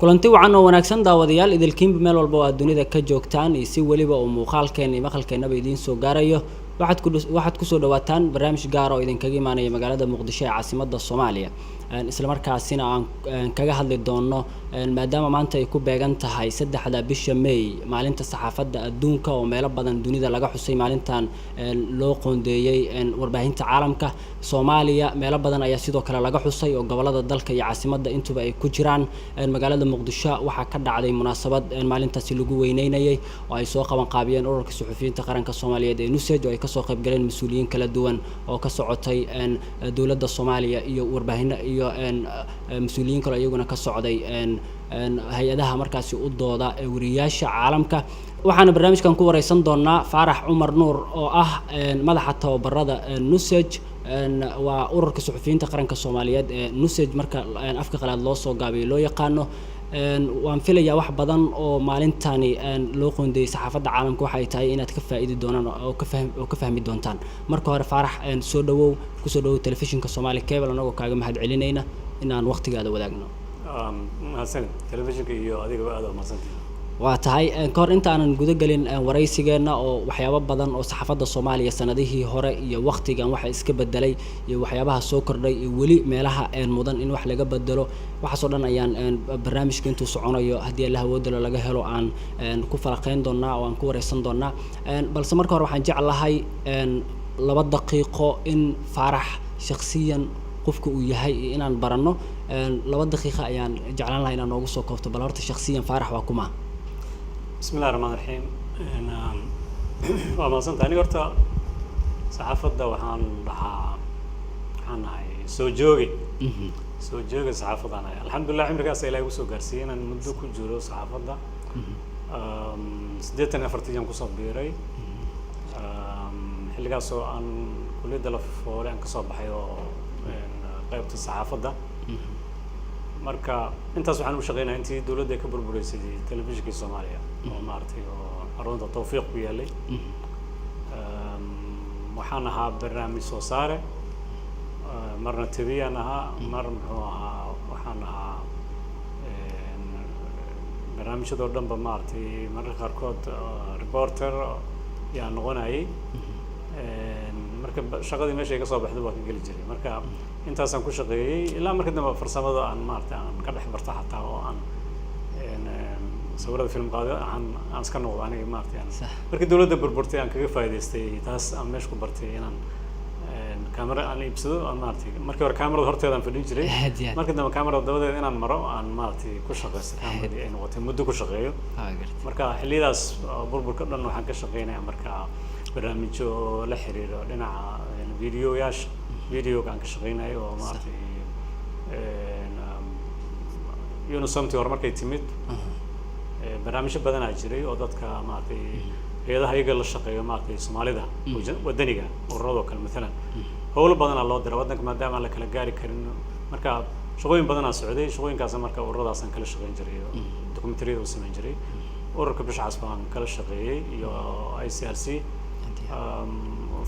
kulanti wacan oo wanaagsan daawadayaal idilkiinba meel walba oo aad dunida ka joogtaan iyo si waliba oo muuqaalkeena iyo maqalkeenaba idiin soo gaarayo waxaad ku soo dhawaataan barnaamij gaar oo idinkaga imaanaya magaalada Muqdisho ee caasimadda Soomaaliya isla markaasina aan kaga hadli doono maadaama maanta ay ku beegan tahay 3 bisha May maalinta saxaafadda adduunka oo meelo badan dunida laga xusay maalintan loo qoondeeyay warbaahinta caalamka Soomaaliya meelo badan ayaa sidoo kale laga xusay oo gobolada dalka iyo caasimadda intuba ay ku jiraan magaalada Muqdisho waxa ka dhacday munaasabad maalintaasi lagu weyneynayay oo ay soo qaban qaabiyeen ururka suxufiyiinta qaranka Soomaaliyeed ee NUSAID oo ay ka soo qayb galeen mas'uuliyiin kala duwan oo ka socotay dawladda Soomaaliya iyo warbaahinta iyo mas'uuliyiin kale iyaguna ka socday hay'adaha markaasi u dooda wariyaasha caalamka waxaana barnaamijkan ku wareysan doonaa Faarax Cumar Nuur oo ah madaxa tababarada NUSAID waa ururka suxufiyiinta qaranka Soomaaliyeed ee NUSAID marka afka qalaad loo soo gaabiyo loo yaqaano waan filayaa wax badan oo maalintani loo qoondeeyay saxaafadda caalamka waxa ay tahay inaad ka faa'iidi doonaan oo ka fahmi doontaan marka hore Faarax soo dhawow ku soo dhawow telefishinka Soomaali Cable anagoo kaaga mahad celinayna inaan waqtigaada wadaagno mahadsan telefishinka iyo adiga aad u mahadsantahay waa tahay ka hor inta aanan guda galin waraysigeena oo waxyaabo badan oo saxaafadda Soomaaliya sanadihii hore iyo waqtigan waxa iska bedelay iyo waxyaabaha soo kordhay iyo wali meelaha mudan in wax laga bedelo waxaas oo dhan ayaan barnaamijka intuu soconayo hadii Allah awoodda laga helo aan ku falaqeyn doonaa oo aan ku wareysan doonaa balse marka hore waxaan jeclahay 2 daqiiqo in Faarax shakhsiyan qofka uu yahay inaan barano 2 daqiiqo ayaan jeclaan lahaa inaan noogu soo koobto bal horta shakhsiyan Faarax waa kuma بسم الله الرحمن الرحيم أنا ما صنت أنا قرت صحافة وحن هاي سوجوجي صحافة أنا الحمد لله عمري قاس إلى وسوق قرسين أنا مدة كل جورو صحافة ده سديت أنا فرتيجان كصاب بيري اللي قاسو عن كل ده لفور عن كصاب حيو قيبة الصحافة ده marka intaas waxaan u shaqeynaa intii dawladda ka burbureysay telefishinka Soomaaliya oo maartay oo arrinta tawfiiq ku yeelay waxaan ahaa barnaamij soo saare marna tabiyaan ahaa mar muxuu ahaa waxaan ahaa barnaamijyada oo dhanba maartay mararka qaarkood reporter yaa noqonayay marka shaqadii meesha ay ka soo baxday waa ka gali jiray marka intaasaan ku shaqeeyay ilaa markii dambe farsamada aan maartay aan ka dhex barta xataa oo aan sawirada film qaado aan iska noqdo aniga maartay markii dawladda burburtay aan kaga faa'iideystay taas aan meesha ku bartay inaan camera aan iibsado aan maartay markii hore kamarada horteeda aan fadhin jiray markii dambe kamarada dabadeed inaan maro aan maartay ku shaqeysto kamarada ay noqotay muddo ku shaqeeyo marka xilliyadaas burburka dhan waxaan ka shaqeynayaa marka barnaamijyo la xiriiro dhinaca fiidiyoyaasha فيديو كان كشغيناي ومارتي يونسمتي ورمركي تيميد برنامج بدن أجري ودتك مارتي هذا هيجي للشقية مارتي سوماليدا ودنيجا والرضا كان مثلا هو اللي بدن الله درا ودنك ما دام على كل جاري كرين مركا شغوين بدن السعودية شغوين كذا مركا والرضا أصلا كل شغين جري دوكيومنتري وسمين جري وركب بش عصبان كل شقية يو ICRC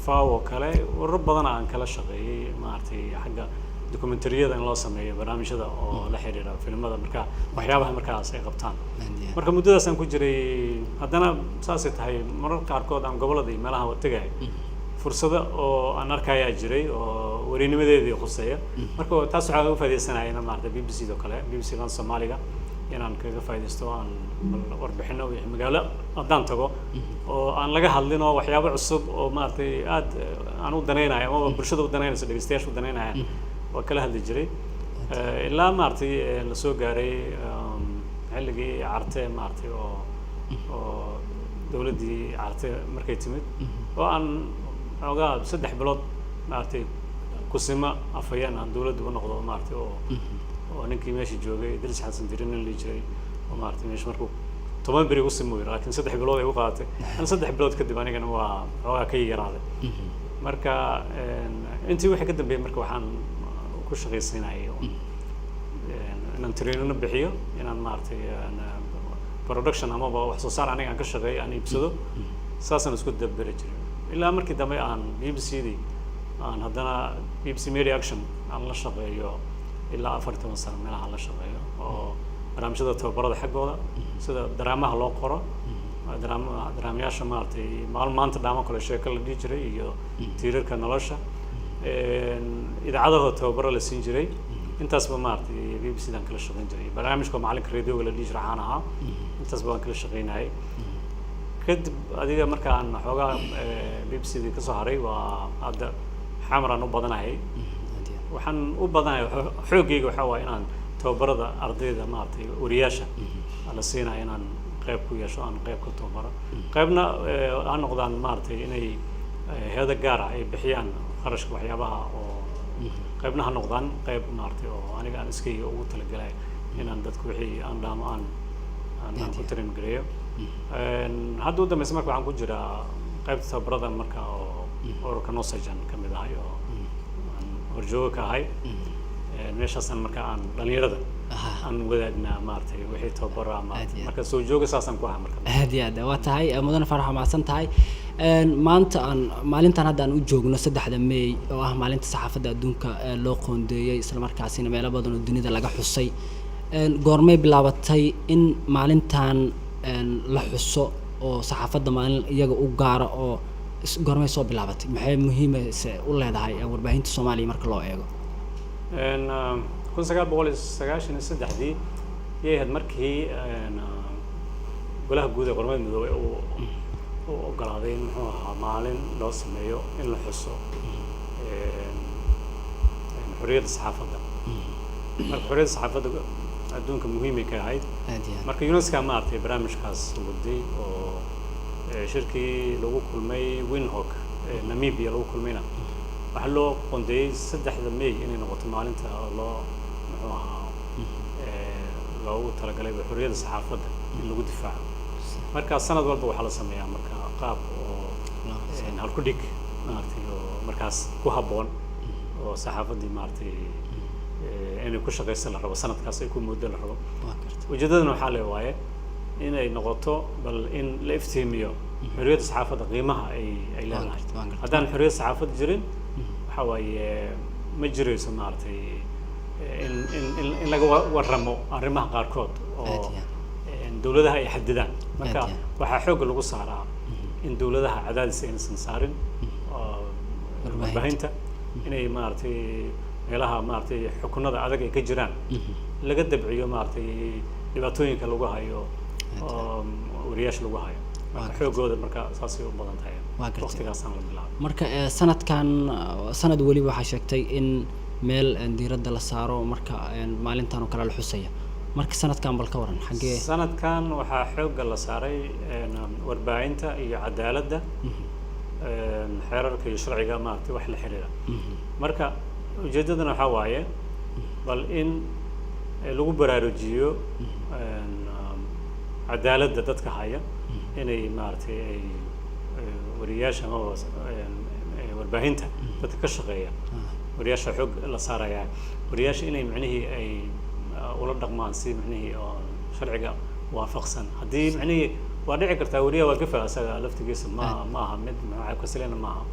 فاو كله ورب بدنا عن كلا شقي مارتي حاجة دوكيومنترية إن الله سميه برنامج هذا أو لحريرة فيلم هذا مركا وحيابها مركا سي قبطان مركا مدة سان كجري هذانا ساسة هاي مرة كاركود عن قبل دي ملها وتجاي فرصة أو أنا ركايا أجري أو وريني مدة خصية مركا تاسع فايدة سنة أنا مارتي BBC ده كله BBC كان سوماليا يعني أنا كذا فايدة استوان وربحنا ومقالة أدان تجو وأنا لقى حلنا وحيابة عصب ومارتي عاد أنا ودنينا يعني ما برشة ودنينا سدي استياش ودنينا وكلها الدجري إلا مارتي السوق جاري هلقي عرته مارتي أو دولتي عرته مركي تمد وأن عقاب سدح بلاد مارتي كسمة أفيان عن دولة ونقضوا مارتي ونكى ماشي جوجي درس حسن ديرنا اللي جري ومارتي مش مركو طبعاً بري وسموي لكن سدح بلاد يوقعته أنا سدح بلاد كده باني كان هو كي يراده مركا أنتي وحكي كده بمركا وحن كل شيء صناعي إن نترينا بحيو إن مارتي أنا برودكشن أما بوحصل صار عني عن كل شيء يعني بسدو أساساً نسكت دبر جري إلا مركي دمي عن BBC دي عن هذانا BBC ميديا أكشن عن الشغل إلا 40 سنة من على الشغل barnaamijyada tababarada xaggooda sida daraamaha loo qoro daraamayaasha maaragtay maanta dhaamo kale sheeko la dhihi jiray iyo tiirarka nolosha idaacadaha tababaro la siin jiray intaasba maaragtay BBC-dan kala shaqayn jiray barnaamijka macalinka radioga la dhihi jiray caan ahaa intaasba waan kala shaqaynayay kadib adiga markaan xoogaa BBC-da kasoo haray waa hadda xamaraan u badanahay waxaan u badanahay xoogayga waxaa waaye inaan tababarada ardayda maaragtay wariyaasha la siinaya inaan qayb ku yeesho aan qayb ka tababaro qaybna ha noqdaan maaragtay inay hay'ado gaar ah ay bixiyaan qarashka waxyaabaha oo qaybna ha noqdaan qayb maaragtay oo aniga aan iskayga ugu talagalay inaan dadku wixii aan dhaamo aan ku train gareeyo hadda u dambaysa marka waxaan ku jiraa qaybta tababarada marka oo ururka Nosajan ka mid ahay oo aan horjooga ka ahay meeshaasaan marka aan dhalinyarada aan wadaagna maartay wixii tababaro marka soo jooga saasaan ku ahaa marka aad iyo aad waa tahay mudane Farax mahadsan tahay maanta maalintan hadda aan u joogno 3 May oo ah maalinta saxaafadda adduunka loo qoondeeyay isla markaasina meelo badan oo dunida laga xusay goormay bilaabatay in maalintan la xuso oo saxaafadda maalin iyaga u gaaro oo goormay soo bilaabatay maxay muhiim u leedahay warbaahinta Soomaaliya marka loo eego 1993 yay had markii golaha guud ee qaramada midoobay uu ogolaaday muxuu ahaa maalin loo sameeyo in la xuso xorriyadda saxaafadda marka xorriyadda saxaafadda adduunka muhiim ay ka ahayd marka UNESCO maartay barnaamijkaas waday oo shirkii lagu kulmay Windhoek Namibia lagu kulmayna waxaa loo qoondeeyay 3 May inay noqoto maalinta loo muxuu ahaa loogu talagalay xorriyadda saxaafadda in lagu difaaco marka sanad walba waxaa la sameeyaa marka qaab oo halku dhig maartay oo markaas ku habboon oo saxaafaddii maartay inay ku shaqeysan la rabo sanadkaas ay ku muddo la rabo ujeedadana waxaa leeyahay inay noqoto bal in la iftiimiyo xorriyadda saxaafadda qiimaha ay leedahay haddaan xorriyadda saxaafadda jirin waxa waaye ma jirayso maartay in laga warramo arrimaha qaarkood oo dawladaha ay xadidaan marka waxaa xoog lagu saaraa in dawladaha cadaadis aysan saarin warbaahinta inay maartay meelaha maartay xukunada adag ay ka jiraan laga dabciyo maartay dhibaatooyinka lagu hayo wariyaasha lagu hayo marka xoogooda marka saasay u badan tahay waqtigaasaan la bilaabay marka sanadkan sanad waliba waxaa sheegtay in meel diiradda la saaro marka maalintan oo kale la xusaya marka sanadkan bal ka waran xagee sanadkan waxaa xoogga la saaray warbaahinta iyo cadaaladda xeerarka iyo sharciga maartay wax la xiriira marka ujeedadana waxaa waaye bal in lagu baraarujiyo cadaaladda dadka haya inay maartay ay wariyaasha ama warbaahinta dadka ka shaqeeya wariyaasha xoog la saaraya wariyaasha inay macnihii ay ula dhaqmaan si macnihii oo sharciga waafaqsan haddii macnihii waa dhici kartaa wariyaha waa gafa asaga laftigiisa ma aha mid maxaa kasilena ma aha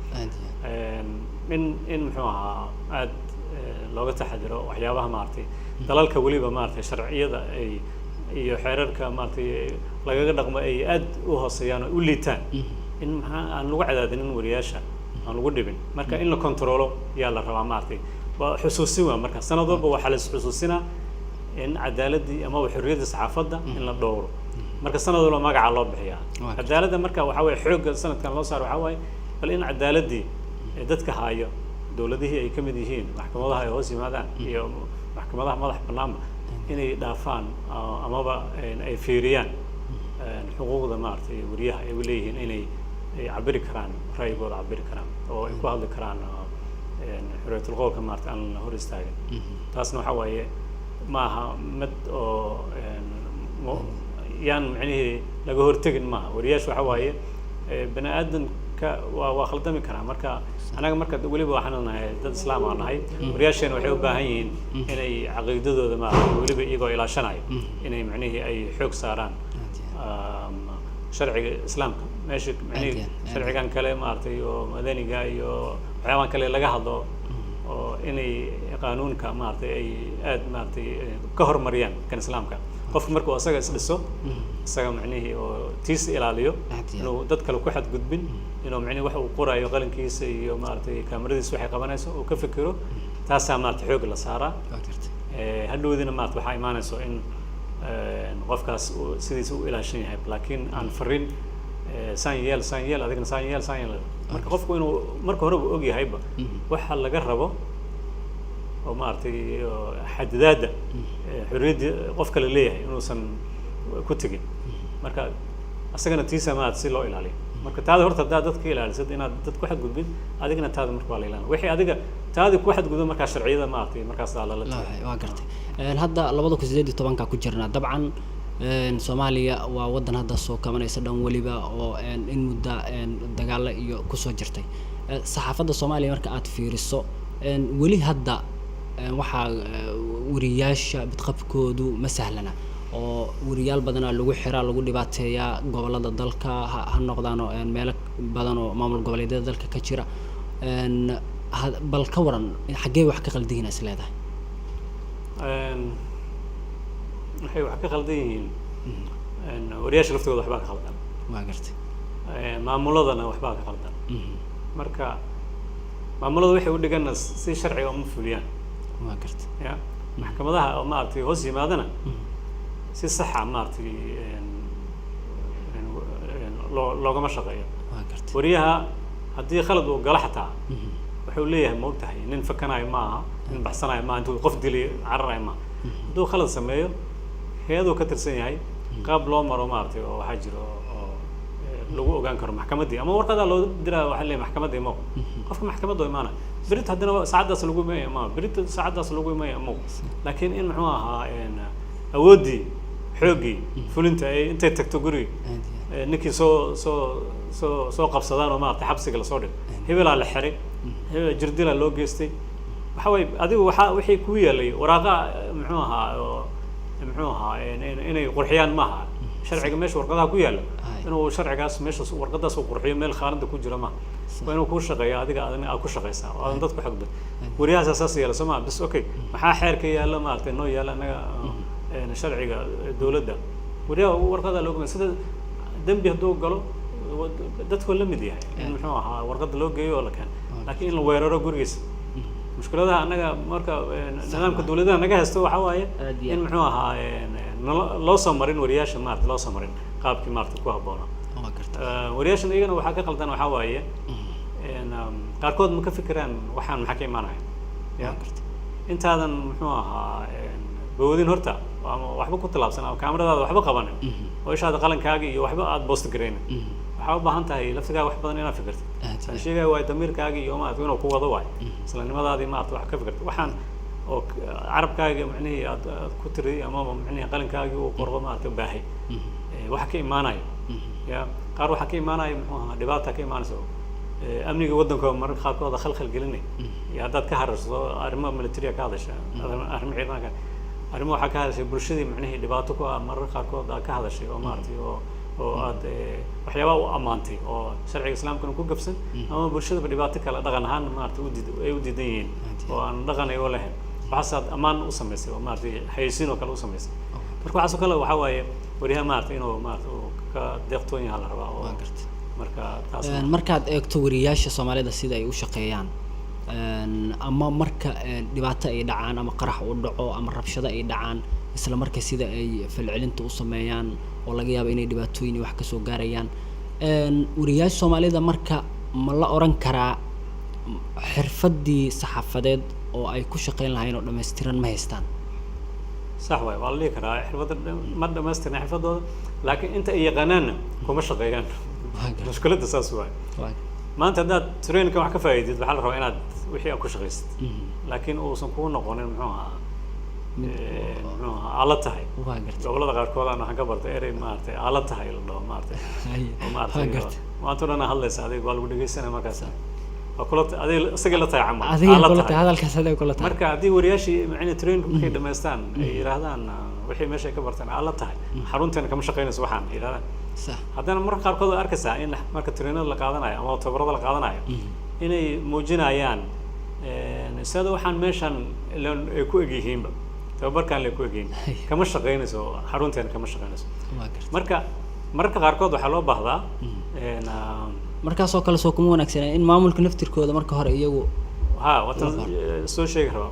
in muxuu ahaa aad looga taxadiro waxyaabaha maartay dalalka waliba maartay sharciyada ay iyo xeerarka maartay lagaga dhaqmo ay aad u hooseeyaan oo u liitaan in maxaa aan lagu cadaadinin wariyaasha aan lagu dhibin marka in la controlo yaa la rabaa maartay waa xusuusin waa marka sanad walba waxaa la xusuusinaa in cadaaladii ama xorriyadda saxaafadda in la dhowro marka sanad walba magaca loo bixiyaa cadaaladda marka waxa weeye xoogga sanadkan loo saaro waxa waaye bal in cadaaladii dadka haayo dawladihii ay ka mid yihiin maxkamadaha ay hoos yimaadaan iyo maxkamadaha madax bannaanba inay dhaafaan amaba ay fiiriyaan xuquuqda maartay wariyaha ay leeyihiin inay cabiri karaan ra'yigooda cabiri karaan oo ay ku hadli karaan xorriyatul qowlka maartay aan la hor istaagin taasna waxa waaye maaha mid oo yaan macnihii laga hortegin maaha wariyaasha waxa waaye bani aadanka waa khaldami karaa marka anaga marka weliba waxaan nahay dad islaam aan nahay wariyaasheena waxay u baahan yihiin inay caqiidadooda maartay weliba iyagoo ilaashanayo inay macnihii ay xoog saaraan sharciga islaamka meesha macnihii sharcigan kale maartay oo madaniga iyo waxyaabahan kale laga hadlo oo inay qaanuunka maartay ay aad maartay ka hormariyaan kan islaamka qofka markuu asaga is dhiso isaga macnihii oo tiis ilaaliyo inuu dad kale ku xadgudbin inuu macnihii wax uu qorayo qalinkiisa iyo maartay kaamiradiisa waxay qabanayso oo ka fikiro taasaa maartay xoog la saaraa hadhowdina maartay waxaa imaanayso in qofkaas sidiisa u ilaashan yahay laakiin aan farin saan yeel adigna saan yeel marka qofku inuu marka horeba og yahayba waxa laga rabo oo maartay xadidaada xorriyadda qof kale leeyahay inuusan ku tegin marka asagana tiisa maad si loo ilaaliyo marka taada horta haddaad dadka ilaalisad inaad dad ku xadgudbin adigana taada marka waa la ilaalin wixii adiga taada ku xadgudbo markaa sharciyada maartay markaas la tahay waa gartay hadda 2018 ku jirnaa dabcan Soomaaliya waa wadan hadda soo kabanaysa dhan waliba oo in muddo dagaal iyo ku soo jirtay saxaafadda Soomaaliya marka aad fiiriso wali hadda waxa wariyaasha badqabkoodu ma sahlana oo wariyaal badan lagu xiraa lagu dhibaateeyaa gobolada dalka ha noqdaan oo meel badan oo maamul goboleedyada dalka ka jira bal ka waran xagee wax ka qaldiin is leedahay waxay wax ka qaldan yihiin wariyaasha laftooda waxbaa ka qaldan waa gartay maamuladana waxbaa ka qaldan marka maamulada waxay u dhigan si sharciga uma fuliyaan waa gartay ya maxkamadaha oo maartay hoos yimaadana si sax ah maartay loogama shaqeeyo waa gartay wariyaha haddii khalad uu gala xataa wuxuu leeyahay ma ogtahay nin fakanayo maaha nin baxsanayo maaha intuu qof dili cararayo maaha hadduu khalad sameeyo heeduu ka tirsan yahay qaab loo maro maartay oo waxaa jiro oo lagu ogaan karo maxkamaddii ama warqadaa loo diraa waxaa leeyahay maxkamadda imo qofka maxkamadda imaana berit haddana saacaddaas lagu imaya ama berit saacaddaas lagu imaya ama laakiin in muxuu ahaa awooddii xooggii fulinta ay intay tagto guriga ninkii soo qabsadaan oo maartay xabsiga lasoo dhigo hebelaa la xiray jirdilaa loo geystay waxa way adigu wixii ku yeelay waraaqa muxuu ahaa inay qurxiyaan maaha sharciga meesha warqadaha ku yaala inuu sharcigaas meesha warqadaas uu qurxiyo meel khaalada ku jira maaha waa inuu ku shaqeeyo adiga aad ku shaqeysaa oo aadan dad ku xogdo wariyahaas asaas yeela soo maa bis okay maxaa xeerka yaala maartay noo yaala anaga sharciga dawladda wariyaha warqada loo sida dambi hadduu galo dadku la mid yahay in muxuu ahaa warqada loo geeyo oo la keeno laakiin in la weeraro gurigiisa mushkiladaha anaga marka nidaamka dawladaha naga haysto waxa waaye in muxuu ahaa loo soo marin wariyaasha maartay loo soo marin qaabkii maartay ku habboona wariyaashan iyagana waxaa ka qaldan waxaa waaye qaarkood ma ka fikiraan waxaan maxaa ka imaanaya ya intaadan muxuu ahaa boodin horta ama waxba ku talaabsan ama kaamiradaada waxba qabanin oo ishaada qalankaaga iyo waxba aad boost gareynin waxaa u baahan tahay laftigaaga wax badan inaad fikirtid saan sheegaya waay damiirkaaga iyo maartay inuu ku wado waay islanimadaadii maartay wax ka fikirtid waxaan oo carabkaaga macnihii aad ku tiri ama macnihii qalinkaagii uu qorqo maartay baahay waxa ka imaanayo ya qaar waxa ka imaanayo muxuu ahaa dhibaata ka imaanayso amniga waddanka mararka qaarkood khalkhal gelinay iyo haddaad ka harayso arrimo militariga ka hadasha arrimo ciidanka arrimo waxaa ka hadashay bulshadii macnihii dhibaato ku ah mararka qaarkood aad ka hadashay oo maartay oo aad waxyaabaa u ammaantay oo sharciga islaamkana ku gabsan ama bulshadaba dhibaato kale dhaqan ahaan maartay ay u diidan yihiin oo aan dhaqan ay u lahayn waxaasaad ammaan u samaysay oo maartay xayeysiin oo kale u samaysay marka waxaasoo kale waxaa waaye wariyaha maartay inuu maartay uu ka deeqtoon yahay la rabaa oo marka taas markaad eegto wariyaasha Soomaalida sida ay u shaqeeyaan ama marka dhibaato ay dhacaan ama qarax uu dhaco ama rabshado ay dhacaan isla markaa sida ay falcelinta u sameeyaan oo laga yaabo inay dhibaatooyin wax ka soo gaarayaan wariyaasha Soomaalida marka ma la oran karaa xirfadii saxaafadeed oo ay ku shaqeyn lahayn oo dhameystiran ma haystaan صح واي والله كرا حرفة مرة ما استنى حرفة لكن أنت أي قناة كم شقيان مشكلة أساس واي ما أنت ده ترين كم حكى فايدة بحال روينات وحي أكو شغيست لكن وصنكون نقولين معها على تهاي قبل ده غير كذا أنا حكى برت إيري مارتي على تهاي الله مارتي مارتي ما تقول أنا هلا سعدي قال بدي سنة ما كسر وكلت هذه سجلت يا عم كلت هذا الكسر كلت مركا هذه ورياشي يعني ترين كده ما يستان يراهدان وحي ماشي كبرتنا على تهاي حرونتنا كم شقينا سبحان يراهدان صح هذا مرة قاركود أركسا إن مركا ترين اللي قاعدنا أو تبرد اللي قاعدنا إني موجنا أيان سادو حن ماشان اللي يكون يجيهم tababarkaan la ku egeyn kama shaqeynayso xarunteena kama shaqeynayso waa gartay marka qaarkood waxaa loo baahdaa markaasoo kale soo kuma wanaagsanaa in maamulka naftirkooda marka hore iyagu watan soo sheegi rabaa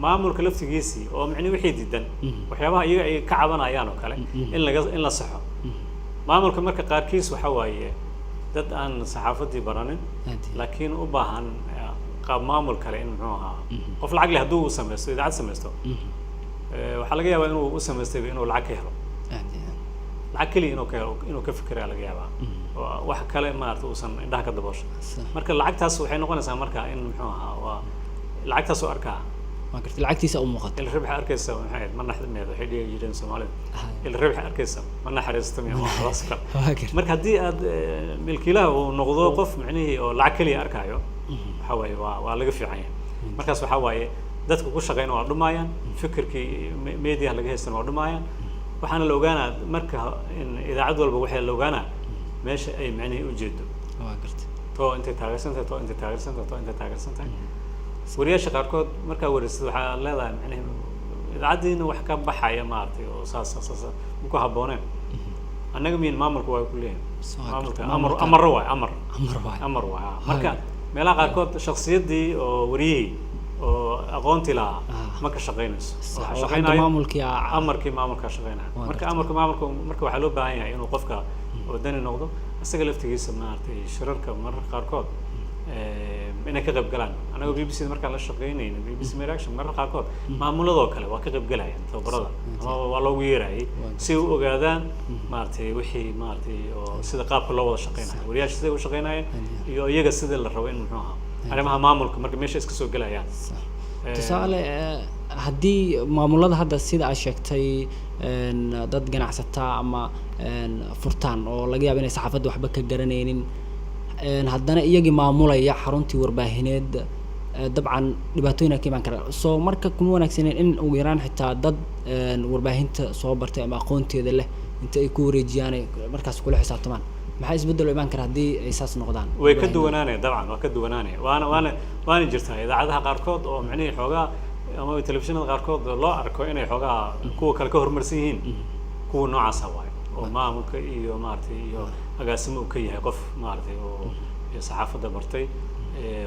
maamulka laftigiisii oo micni wixii diidan waxyaabaha iyaga ay ka cabanayaan oo kale in la saxo maamulka marka qaarkiis waxa waaye dad aan saxaafadii baranin laakiin u baahan qaab maamul kale in muxuu ahaa qof lacag leh hadduu u samaysto idaacad samaysto waxaa laga yaabaa inuu u samaystay inuu lacag ka helo lacag keliya inuu ka fikira laga yaabaa wax kale maarata uusan indhaha ka daboosho marka lacagtaas waxay noqonaysaa marka in muxuu ahaa waa lacagtaas oo arkaa waa gartay lacagtiisa u muuqato il ribxa arkaysa maxay ahayd ma naxdmeed waxay dhigi jireen Soomaalida il ribxa arkaysa ma naxariisto miya wax kale marka haddii aad milkiilaha uu noqdo qof macnihi oo lacag kaliya arkayo waxa waaye waa laga fiican yahay markaas waxa waaye dadka ku shaqeynaya waa dhumayaan fikirkii media laga haystan waa dhumayaan waxaana la ogaanaa marka in idaacad walba waxay la ogaanaa meesha ay macnihi u jeedo waa gartay to intay taageersantahay wariyaasha qaarkood markaa wareysad waxaa leedahay macnaheedu idaacadiina wax ka baxaya maartay oo saas ku habooneen annaga miin maamulku waa ku leeyahay maamulka amar waay marka meelaha qaarkood shakhsiyadii oo wariyihii oo aqoonti lahaa ma ka shaqeynayso amarkii maamulka shaqeynaya marka marka waxaa loo baahan yahay inuu qofka wadani noqdo isaga laftigiisa maartay shirarka mararka qaarkood inay ka qayb galaan anaga BBC markaan la shaqeynayna BBC Reaction mararka qaarkood maamuladoo kale waa ka qayb galayaan tababarada ama waa loogu yeerayay si u ogaadaan maartay wixii maartay oo sida qaabka loo wada shaqeynayo wariyaasha sida u shaqeynayaan iyo iyaga sida la rabo in muxuu ahaa arrimaha maamulka marka meesha iska soo galayaan tusaale haddii maamulada hadda sida aad sheegtay dad ganacsata ama furtaan oo laga yaabo inay saxaafadda waxba ka garanaynin haddana iyagii maamulaya xaruntii warbaahineed dabcan dhibaatooyin ka imaan kara soo marka kuma wanaagsaneen in ugu yaraan xitaa dad warbaahinta soo bartay ama aqoonteeda leh inta ay ku wareejiyaan markaas kula xisaabtamaan maxaa isbedel imaan kara haddii ay saas noqdaan way ka duwanaanayaan dabcan waa ka duwanaanaya waana jirtaa idaacadaha qaarkood oo macnaheedu xoogaa ama telefishinada qaarkood loo arko inay xoogaa kuwa kale ka horumarsan yihiin kuwa noocaas waaye oo maamulka iyo maartay iyo agaasimo uu ka yahay qof maartay oo saxaafadda bartay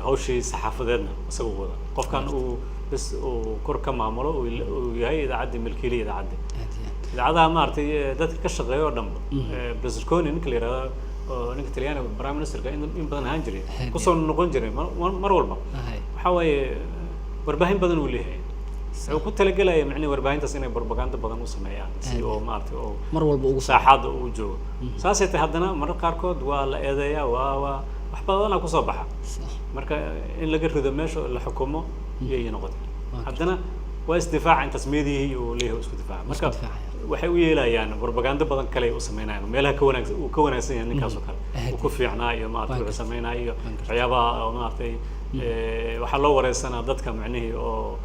hawshii saxaafadeedna isagu wada qofkan uu bas uu kor ka maamulo uu yahay idaacadda milkiiliya idaacadaha maartay dadka ka shaqeeyo oo dhan Berlusconi ninka la yiraahdo oo ninka Talyaaniga prime ministerka in badan ahaan jiray kusoo noqon jiray mar walba waxa waaye warbaahin badan uu leeyahay wuxuu ku talagalaya macni warbaahintaas inay propaganda badan u sameeyaan si oo maartay oo mar walba ugu saaxada uu joogo saasay tahay haddana mararka qaarkood waa la eedeeyaa waa wax badan ku soo baxa marka in laga rido meesha la xukumo iyo noqoto haddana waa isdifaac intaas meediyihii uu leeyahay isku difaac marka waxay u yeelayaan propaganda badan kale u sameynayaan meelaha ka wanaagsan yahay ninkaas oo kale uu ku fiicnaa iyo maartay uu sameynaa iyo waxyaabaha maartay waxa loo wareysanaa dadka macnaheedu oo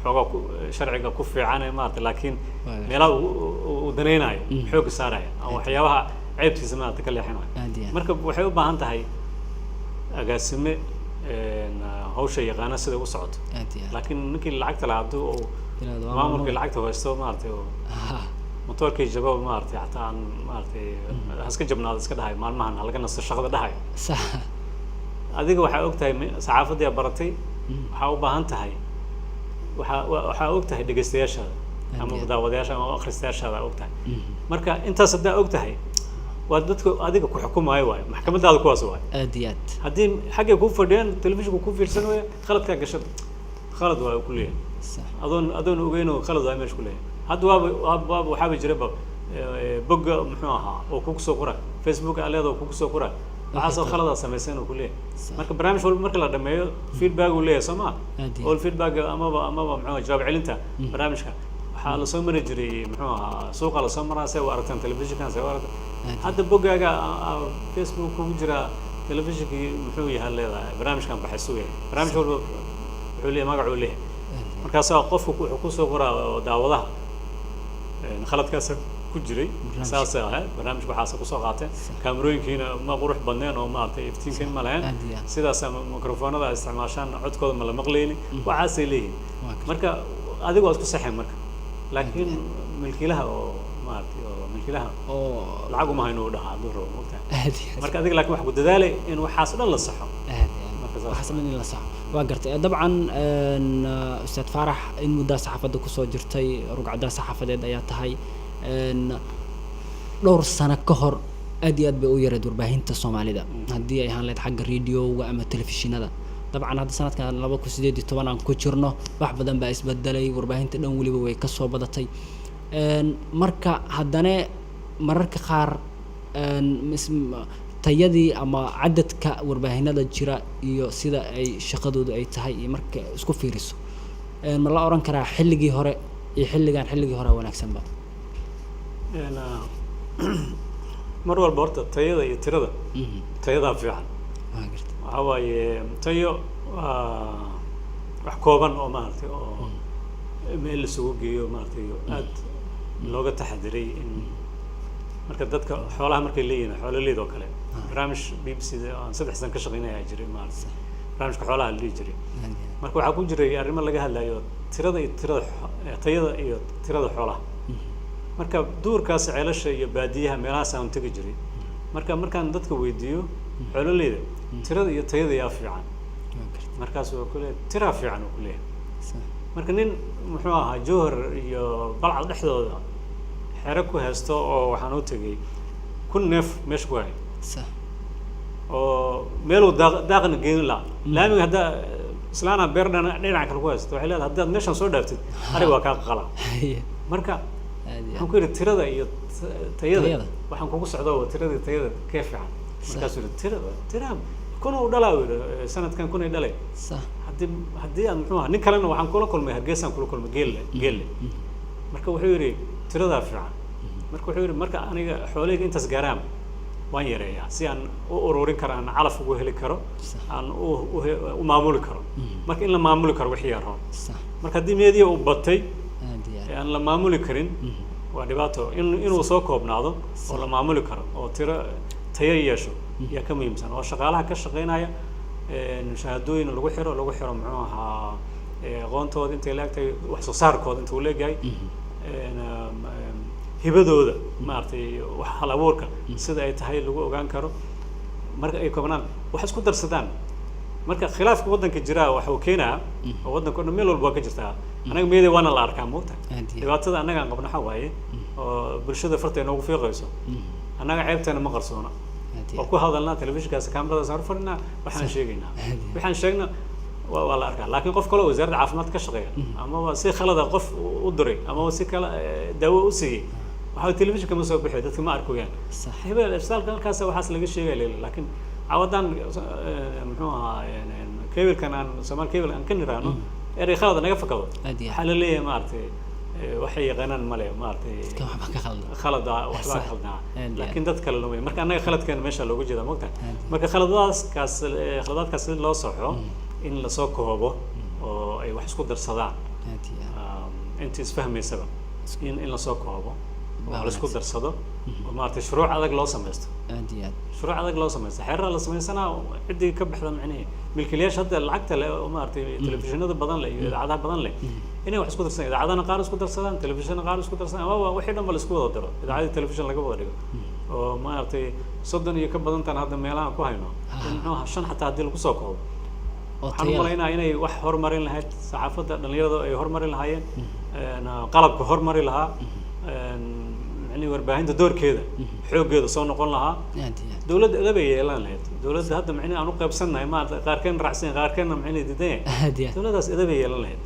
xoogaa sharciga ku fiican maartay laakiin meelaha uu danaynayo xoog saaraya ama waxyaabaha ceebtiisa maartay ka leexinayo marka waxay u baahan tahay agaasime hawsha yaqaana sida u socoto laakiin ninkii lacagta lahaa hadduu maamulkii lacagta haysto maartay motorkii jababa maartay xataa aan maartay haska jabnaado iska dhahay maalmahan halaga nasto shaqada dhahay adiga waxaa ogtahay saxaafadii baratay waxaa u baahan tahay waxaa ogtahay dhegeystayaashaada ama daawadayaasha ama akhristayaashaada ogtahay marka intaas haddaa ogtahay waa dadka adiga ku xukumaayo waayo maxkamadaada kuwaas waayo aad iyo aad haddii xaggay ku fadhiyaan telefishinku ku fiirsan waayo khaladkaa gashada khalad waa ku leeyahay adoon ogeyn oo khalad waa meesha ku leeyahay hadda waaba waxaaba jiraba bogga muxuu ahaa oo kugu soo qora Facebook aleeda oo kugu soo qora waxaasoo khaladaad samaysan oo ku leeyahay marka barnaamij walba marka la dhameeyo feedback uu leeyahay soo ma all feedback amaba muxuu jawaab celinta barnaamijka waxaa la soo mari jiray muxuu ahaa suuqa la soo maraa say u aragtaan telefishinkan say u aragtaan hadda boggaaga Facebook kugu jira telefishinkii muxuu yahay leedahay barnaamijkan baxaysu yahay barnaamij walba wuxuu leeyahay magac uu leeyahay markaasaa qofku wuxuu ku soo qoraa daawadaha khaladkaas ku jiray saas ahayd barnaamijka waxaas ku soo qaateen kaamirooyinkiina ma qurux badneen oo maartay iftiinkan ma lahayn sidaas mikrofoonada isticmaashaan codkooda ma la maqlayni waxaasay leeyihiin marka adigu aad ku saxeen marka laakiin milkiilaha oo maartay oo milkiilaha oo lacag uma hayno dhaha duro moogtaa marka adiga laakiin wax ku dadaalay in waxaas dhan la saxo marka waxaas dhan in la saxo waa gartay dabcan ustaad Faarax in muddo saxaafadda ku soo jirtay rugcada saxaafadeed ayaa tahay dhowr sano ka hor aad iyo aad bay u yareed warbaahinta Soomaalida haddii ay ahaan lahayd xagga radio-ga ama telefishinada dabcan hadda sanadkan 2018 aan ku jirno wax badan baa isbedelay warbaahinta dhan waliba way ka soo badatay marka haddana mararka qaar tayadii ama cadadka warbaahinada jira iyo sida ay shaqadoodu ay tahay iyo marka isku fiiriso ma la oran karaa xilligii hore iyo xilligii hore wanaagsanba mar walba horta tayada iyo tirada tayada fiican waxa waaye tayo wax kooban oo maartay oo meel la soo geeyo maartay aad looga taxadiray in marka dadka xoolaha markay leeyihiin xoolaleed oo kale barnaamij BBC aan 3 sano ka shaqeynaya jiray maartay barnaamijka xoolaha la jiray marka waxa ku jiray arrimo laga hadlayo tirada tayada iyo tirada xoolaha marka duurkaas ceelasha iyo baadiyaha meelahaas aan tagi jiray markaan dadka weydiiyo xoolaleeda tirada iyo tayada yaa fiican markaas oo kale tira fiican oo kale marka nin muxuu ahaa Jowhar iyo Balcad dhexdooda xero ku haysto oo waxaan u tagay kun neef meesha ku hay oo meel daaqna geyn la laamiga hadda islaana beerdana dhinaca kale ku haysto waxay leedahay haddaad meeshan soo dhaaftid ariga waa ka qala marka waxaan ku yiri tirada iyo tayada waxaan kugu socdaa tirada tayada ka fiican markaas uu tirada kun oo dhalaa sanadkan kun ay dhalay haddii aan muxuu ahaa nin kalena waxaan kula kulmay Hargeysa kula kulmay geel marka wuxuu yiri tirada fiican marka wuxuu yiri marka aniga xooleyga intaas gaaraan waan yareeyaa si aan u ururin karo aan calaf ugu heli karo aan u maamuli karo marka in la maamuli karo wixii yar marka haddii meediya uu batay aan la maamuli karin waa dhibaato inuu soo koobnaado oo la maamuli karo oo tiro tayo yeesho yaa ka muhiimsan oo shaqaalaha ka shaqeynaya shahaadooyin lagu xiro muxuu ahaa aqoontooda intay laagtay wax soo saarkooda intuu leeyahay hibadooda maartay wax hal abuurka sida ay tahay lagu ogaan karo marka ay koobnaan wax isku darsadaan marka khilaafka wadanka jira waxa uu keenaa oo wadanka meel walba ka jirta anaga meeday waana la arkaa moogta dhibaatada anaga aan qabno waxa waaye oo bulshada farta inoogu fiiqayso anaga ceebteena ma qarsoona oo ku hadalnaa telefishinkaas kaamirada saar fadhina waxaan sheegnaa waa la arkaa laakiin qof kale oo wasaaradda caafimaad ka shaqeeya ama si khalada qof u diray ama si kala daawo u siiyay waxa telefishinka ma soo bixi dadka ma arkayaan hebel isbitaalka halkaas waxaas laga sheegay laakiin cawadan muxuu ahaa kebilkan aan Soomaal kebil aan ka niraano eray khalad naga fakado waxa la leeyahay maartay waxay yaqaanaan male maartay khalada waxba khaldaa laakiin dad kale loo marka anaga khaladkan meesha loogu jeedaa moogta marka khaladaadkaas loo soxo in la soo koobo oo ay wax isku darsadaan inta isfahmaysaba in la soo koobo oo la isku darsado oo maartay shuruuc adag loo sameeyo shuruuc adag loo sameeyo xeerar la sameeyana cidii ka baxda macnaheedu milkiilayaasha hadda lacagta leh oo maartay telefishinada badan leh iyo idaacadaha badan leh inay wax isku darsadaan idaacadaha qaar isku darsadaan telefishinada qaar isku darsadaan waa wixii dhan la isku wada daro idaacada telefishin laga wada dhigo oo maartay 30 iyo ka badan tan hadda meelaha ku hayno inuu shan xataa hadii lagu soo koobo waxaan umaleynaa inay wax horumarin lahayd saxaafadda dhalinyarada ay horumarin lahaayeen qalabka horumari lahaa يعني warbaahinta doorkeeda xoogeeda soo noqon lahaa dawladda adab ay yeelan lahayd dawladda hadda macnaheedu aan u qaybsanahay ma qaarkeen raacsan qaarkeen macnaheedu diiday dawladdaas adab ay yeelan lahayd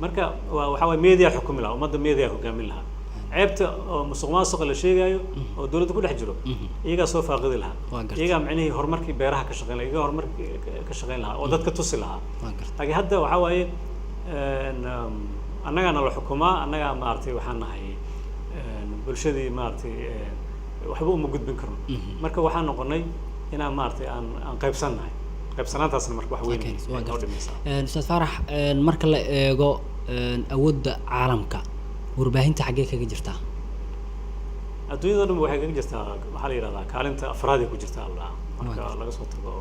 marka waxa way media xukumi lahaa ummadda media hogaamin lahaa ceebta oo musuqmaasuq la sheegayo oo dawladda ku dhex jiro iyaga soo faaqidi lahaa iyaga macnaheedu horumarkii beeraha ka shaqeyn lahaa iyaga horumarkii ka shaqeyn lahaa oo dadka tusi lahaa laakiin hadda waxa waaye annagana la xukumaa annaga maartay waxaan nahay bulshadii maartay waxba uma gudbin karno marka waxaan noqonay inaan maartay aan qaybsanahay qaybsanaantaasna marka wax weyn oo dhimaysa Ustaad Faarax marka la eego awoodda caalamka warbaahinta xagee kaga jirtaa adduunyada dhan waxay kaga jirtaa waxa la yiraahdaa kaalinta afraad ee ku jirta marka laga soo tago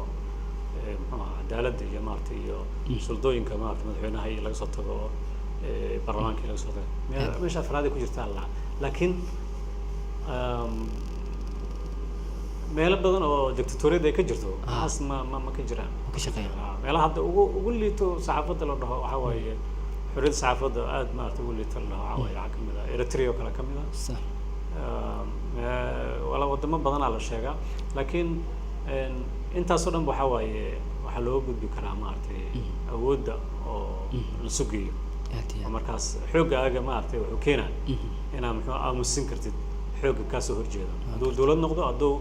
cadaaladda iyo maartay iyo suldooyinka maartay madaxweynaha iyo laga soo tago barlamaankii laga soo tagay meesha afraad ay ku jirtaa la laakiin meelo badan oo dictatoriyad ay ka jirto taas ma ka jiraan ka shaqeeya meelaha hadda ugu liito saxaafadda la dhaho waxa waaye xorriyadda saxaafadda aad maaragtay ugu liito la dhaho waxa waaye waxaa kamid ah Eritrea oo kale kamid ah sax wala wadamo badanaa la sheegaa laakiin intaasoo dhan waxa waaye waxaa loo gudbi karaa maaragtay awoodda oo la sugayo markaas xoogga aaga maaragtay wuxuu keenaa inaa muxuu aamusin kartid xoogga kaasoo horjeeda hadduu dowlad noqdo hadduu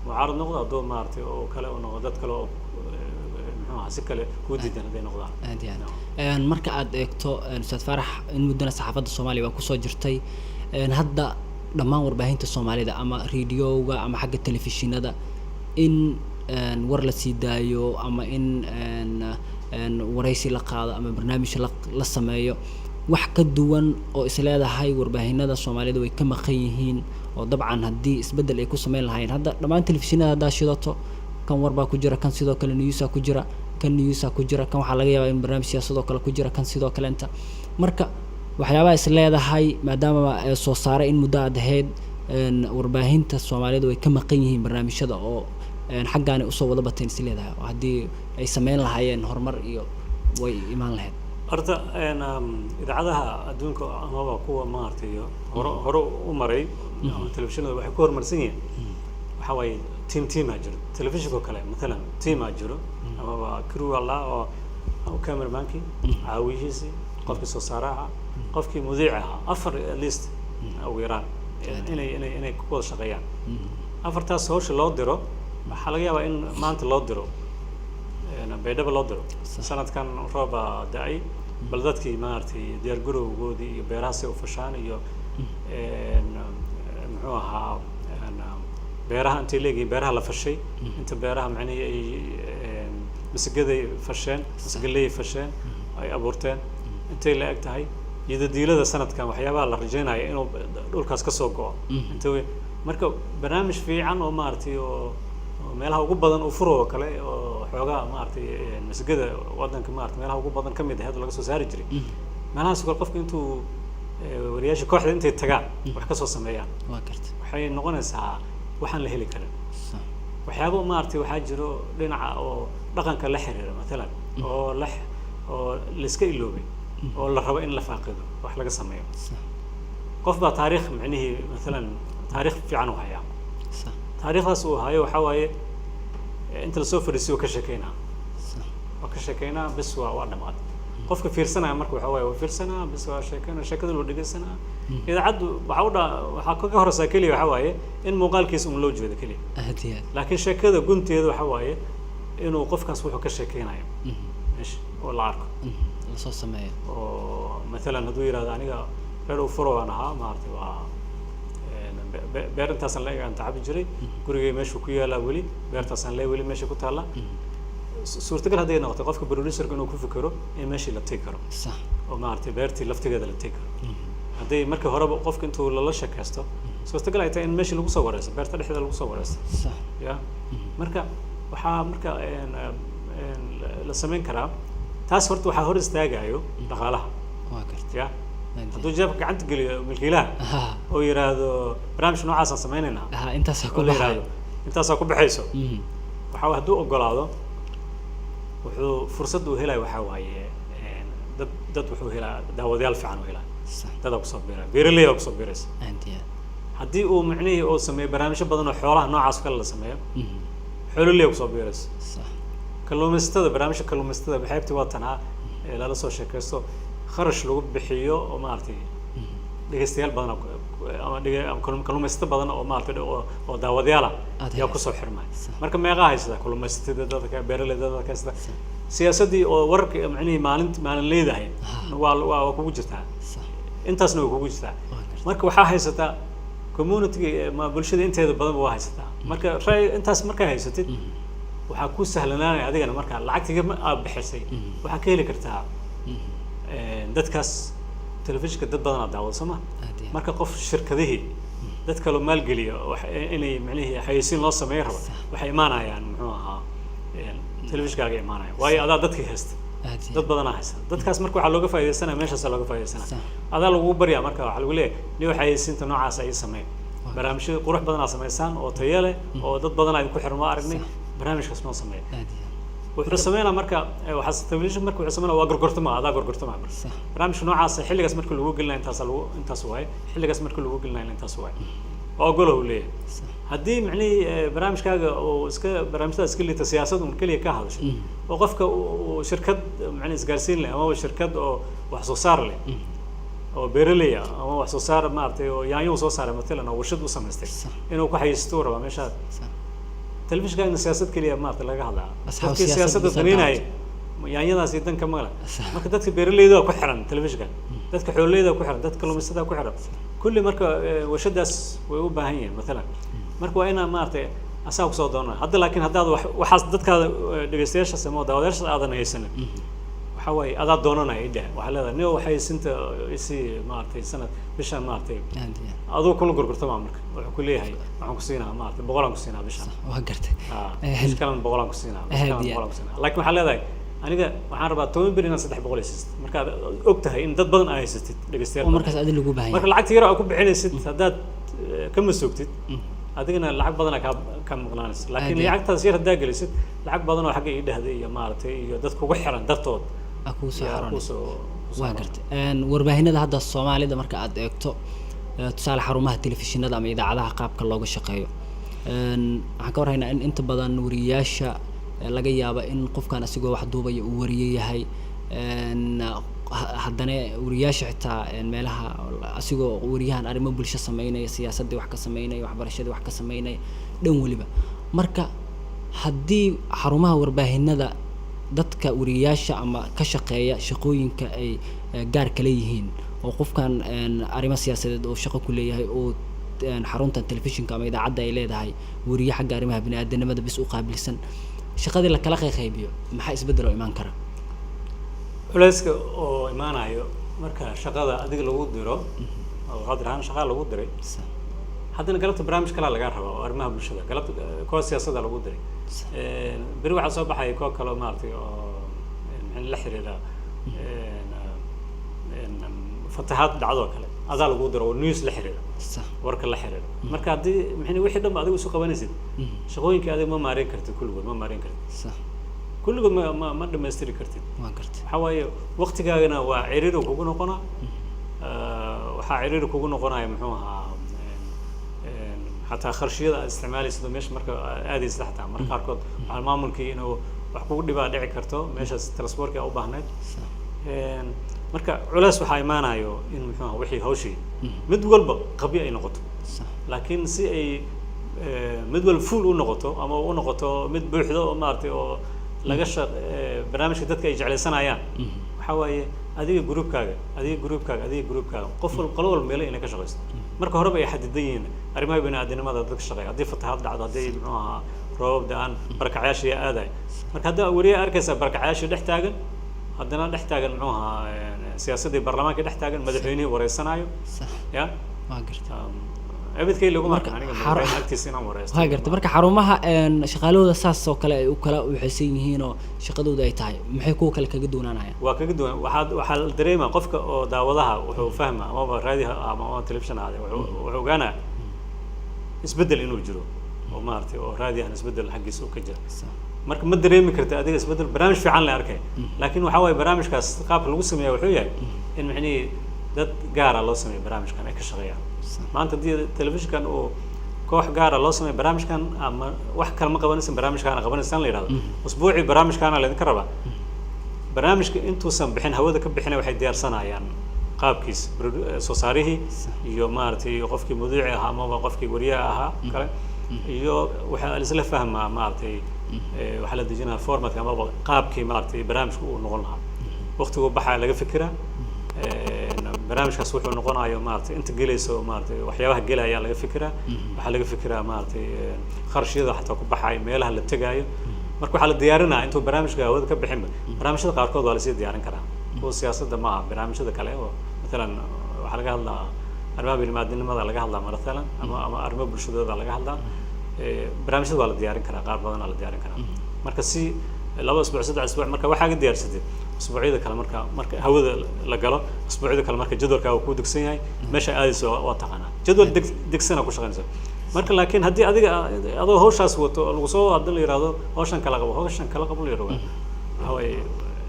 mucaarad noqdo hadduu maaragtay oo kale oo noqdo dad kale oo muxuu ahaa si kale kuu diidan hadday noqdaan marka aad eegto Ustaad Faarax in muddana saxaafadda Soomaaliya waa kusoo jirtay hadda dhammaan warbaahinta Soomaalida ama raadiyowga ama xagga telefishinada in war la sii daayo ama in waraysi la qaado ama barnaamij la sameeyo wax ka duwan oo isleedahay warbaahinada Soomaalida way ka maqan yihiin oo dabcan haddii isbedel ay ku sameyn lahayn hadda dhammaan telefishinada haddaa shidato kan warbaa ku jira kan sidoo kale newsa ku jira kan newsa ku jira kan waxaa laga yaabaa in barnaamij siyaasadoo kale ku jira kan sidoo kale inta marka waxyaabaha isleedahay maadaama soo saaray in muddo aad ahayd warbaahinta Soomaalida way ka maqan yihiin barnaamijyada oo xaggaani usoo wada bateen isleedahay oo haddii ay sameyn lahaayeen horumar iyo way imaan lahayd horta idaacadaha adduunka amaba kuwa maaragtay hore u maray telefishinada waxay ku horumarsan yihiin waxa waaye team jiro telefishinka kale مثلا team jiro amaba crew alla oo cameramanki caawiyihiisi qofkii soo saaraha qofkii mudiicaha afar list ugu yaraan inay ku wada shaqeeyaan afartaas hawsha loo diro waxaa laga yaabaa in maanta loo diro baydhaba loo diro sanadkan rooba da-ay bal dadkii maaragtay diyaar garowgoodii iyo beeraha si u fashaan iyo muxuu ahaa beeraha intay leeyihiin beeraha la fashay inta beeraha macnaheedu ay masagaday fasheen masagaleey fasheen ay abuurteen intay la eg tahay iyadoo sanadkan waxyaabaha la rajaynayo inuu dhulkaas ka soo go'o inta marka barnaamij fiican oo maaragtay oo meelaha ugu badan uu furo kale oo xoogaa maaragtay masagada wadanka maaragtay meelaha ugu badan kamid ah laga soo saari jiray meelahaas kale qofka intuu wariyaasha kooxda intay tagaan wax ka soo sameeyaan waxay noqonaysaa waxaan la heli karin waxyaabo maaragtay waxaa jiro dhinaca oo dhaqanka la xiriira مثلا oo la iska iloobay oo la rabo in la faaqido wax laga sameeyo qof baa taariikh macnaheedu مثلا taariikh fiican u haya taariikhdaas uu hayo waxa waaye inta la soo fariisiyo ka sheekeynaa ka sheekeynaa bas waa dhamaad qofka fiirsanaya marka waxa waaye fiirsanaa bas waa sheekada loo dhageysanaa idaacadu waxa ka horeysa kaliya waxa waaye in muuqaalkiisa loo jeedo kaliya laakiin sheekada gunteeda waxa waaye inuu qofkaas wuxuu ka sheekeynayo meesh oo la arko la soo sameeyo oo مثلا haduu yiraahdo aniga reer u furo aan ahaa maartay waa beertaasaan la eegaan tacab jiray gurigay meesha ku yaala wali beertaasaan la wali meesha ku taala suurtagal haday noqoto qofka producerka inuu ku fikiro in meesha la tagi karo sax oo maartay beertii laftigeeda la tagi karo haday marka horeba qofka intuu la shaqeysto suurtagal ay tahay in meesha lagu soo wareysto beerta dhexdeeda lagu soo wareysto sax ya marka waxaa marka la sameyn karaa taas horta waxaa hor istaagayo dhaqaalaha waa karti ya hadduu jeebka gacanta geliyo milkiilaha oo yiraahdo barnaamij noocaas aan sameynayna intaasaa ku baxayso waxa hadduu ogolaado wuxuu fursad u helay waxa waaye dad wuxuu helaa daawadayaal fiican u helaa dad ku soo biiray beeraley ku soo biiraysa haddii uu macnaheedu oo sameeyo barnaamijyo badan oo xoolaha noocaas kale la sameeyo xoololey ku soo biiraysa kalluumaysatada barnaamijka kalluumaysatada maxaybtii watanaa lala soo sheekaysto kharash lagu bixiyo oo maartay dhageystayaal badan ama kalluumaysato badan oo maartay oo daawadayaal yaa ku soo xirmay marka meeqa haysta kalluumaysatada dadka beeraleyda dadka sida siyaasadii oo wararka macnaheedu maalin leedahay waa kugu jirtaa intaasna waa kugu jirtaa marka waxaa haysataa community ma bulshada inteeda badan waa haysataa marka intaas marka haysatid waxaa ku sahlanaanay adigana marka lacagtiga aad bixisay waxaa ka heli kartaa dadkaas telefishinka dad badan aad daawado sama marka qof shirkadihii dad kale maalgeliyo inay macnaheedu xayeysiin loo sameeyo rabo waxay imaanayaan muxuu ahaa telefishinkaaga imaanaya waayo adaa dadkii haysta dad badan haysan dadkaas marka waxa looga faa'iideysanaa meeshaas looga faa'iideysanaa adaa lagu baryaa marka waxa lagu leeyahay ni waxa ay siinta noocaas ay sameeyeen barnaamijyo qurux badan sameeysan oo tayo leh oo dad badan ay ku xirmo aragnay barnaamijkaas noo sameeyay wuxuu sameeyna marka waxa television marka wuxuu sameeyna waa gorgortama adaa gorgortama barnaamijka noocaas xilligaas marka lagu gelinayo intaas waay xilligaas marka lagu gelinayo intaas waay oo golo u leeyahay haddii macni barnaamijkaaga oo iska barnaamijyada iska liita siyaasadda un kaliya ka hadasho oo qofka shirkad macni isgaarsiin leh ama shirkad oo wax soo saar leh oo beeraley ama wax soo saar maartay oo yaanyo soo saaray matalan oo warshad u samaystay inuu ku xayeysto raba meesha telefishinka siyaasad kaliya maartay laga hadlaa dadka siyaasadda daneynaya yaanyadaas iyo danka mala marka dadka beeraleyda ku xiran telefishinka dadka xooleyda ku xiran dadka lumisada ku xiran kulli marka warshadaas way u baahan yihiin matalan marka waa inaan maartay asaa ku soo doonaa hadda laakiin haddaad waxaas dadkaada dhegeystayaasha ama daawadayaasha aadan haysanin waxa way adaa doonanaya idhaa waxa leedahay nin waxay sinta isi maartay sanad bishan maartay adoo kula gorgortama marka wuxuu ku leeyahay waxaan ku siinaa maartay 100 aan ku siinaa bishan waa gartay kalan 100 aan ku siinaa laakiin waxa leedahay aniga waxaan rabaa 10 bilyan 300 siist marka og tahay in dad badan ay haysatid dhegeystayaal markaas aad lagu baahan marka lacagta yar oo ku bixinaysid haddaad kama soogtid adigana lacag badan ka maqnaanaysa laakiin lacagtaas yar haddaa gelisid lacag badan oo xagga ii dhahday iyo maartay iyo dad kugu xiran dartood waa gartay warbaahinada hadda Soomaalida marka aad eegto tusaale xarumaha telefishinada ama idaacadaha qaabka looga shaqeeyo waxaan ka warhaynaa in inta badan wariyaasha laga yaabo in qofkan asigoo wax duubaya uu wariye yahay haddana wariyaasha xitaa meelaha asigoo wariyahan arrimo bulsho sameynaya siyaasadii wax ka sameynaya waxbarashadii wax ka sameynaya dhan waliba marka haddii xarumaha warbaahinada dadka wariyaasha ama ka shaqeeya shaqooyinka ay gaar kale yihiin oo qofkan arrimo siyaasadeed oo shaqo ku leeyahay oo xaruntan telefishinka ama idaacadda ay leedahay wariye xagga arrimaha bini'aadanimada bis u qaabilsan shaqadii la kala qaybiyo maxaa isbedel oo imaan kara culayska oo imaanayo marka shaqada adiga lagu diro oo qadir ahaan shaqada lagu diray haddana galabta barnaamij kale laga rabo oo arrimaha bulshada galabta koox siyaasadda lagu diray beri waxa soo baxay koox kale maartay oo la xiriira fatahaad dhacdo kale adaa lagu diro oo news la xiriira warka la xiriira marka haddii maxay wixii dhan adigu isu qabanaysid shaqooyinka adiga ma maareyn kartid kulligood ma maareyn kartid kulligood ma dhameystiri kartid waxa waaye waqtigaagana waa ciriiri kugu noqonaa waxaa ciriiri kugu noqonaya muxuu ahaa حتى خرشية استعمالي سدو مش مركب عادي استحتى مرة خاركود على المعمول كي إنه وحكوا دي بعد عكرته مش ترانسبورت أو بهنات مركب علاس وحاي ما نايو إنه محمد وحي هوشي مدول قبيع نقطة لكن سي أي مدول فول نقطة أما نقطة مد بوحدة مارتي أو لقش برنامج كتبت يجعل سنة أيام حواي هذه جروب كاجا هذه جروب كاجا قفل قلول ميلي إنك شغلت marka horeba ay xadidayeen arrimaha bini'aadanimada dadka shaqeeya hadii fatahaad dhacdo hadii roob daan barakacayaasha aaday marka hadda wariye arkaysa barakacayaasha dhex taagan haddana dhex taagan muxuu ahaa siyaasadii baarlamaanka dhex taagan madaxweynaha wareysanayo ya waa gartaa abadkay lagu markaa aniga agtiisa inaan wareysto waa gartaa marka xarumaha shaqaalooda saas oo kale ay u kala waxaysan yihiin oo shaqadooda ay tahay maxay ku kala kaga doonaanayaan waa kaga doon waxa la dareemaa qofka oo daawadaha wuxuu fahmaa ama raadiyaha ama television aad wuxuu ogaana isbedel inuu jiro oo maartay oo raadiyahan isbedel xaqiisa uu ka jiro marka ma dareemi kartaa adiga isbedel barnaamij fiican la arkay laakiin waxa way barnaamijkaas qaabka lagu sameeyo wuxuu yahay in macni dad gaar ah loo sameeyo barnaamijkan ay ka shaqeeyaan maanta dii telefishinkan oo koox gaar ah loo sameeyo barnaamijkan ama wax kale ma qabanaysan barnaamijkan qabanaysan la yiraahdo usbuuci barnaamijkan la idin raba barnaamijka intuusan bixin hawada ka bixinay waxay diyaarsanayaan qaabkiis soo saarihii iyo maartay qofkii mawduuci ahaa ama qofkii wariyaha ahaa kale iyo waxa la isla fahmaa maartay waxa la dejinaa format ama qaabkii maartay barnaamijku uu noqon lahaa waqtigu baxaa laga fikiraa barnaamijkaas wuxuu noqonayo maartay inta gelayso maartay waxyaabaha gelaya laga fikiraa waxa laga fikiraa maartay kharashiyada xataa ku baxay meelaha la tagaayo marka waxa la diyaarinaa intuu barnaamijka hawada ka bixin barnaamijyada qaarkood waa la sii diyaarin karaa oo siyaasadda ma aha barnaamijyada kale oo مثلا waxa laga hadlaa arrimaha bini'aadanimada laga hadlaa maratalan ama arrimaha bulshada laga hadlaa barnaamijyada waa la diyaarin karaa qaar badan la diyaarin karaa marka si laba isbuuc saddex isbuuc marka waxa ka diyaarsatay asbuucyada kale marka hawada la galo asbuucyada kale marka jadwalka uu ku degsan yahay meesha aadayso waa taqaanaa jadwal degsana ku shaqaynaysa marka laakiin haddii adiga adoo hawshaas wato lagu soo hadii la yiraahdo hawshan kala qabo la yiraahdo waxa way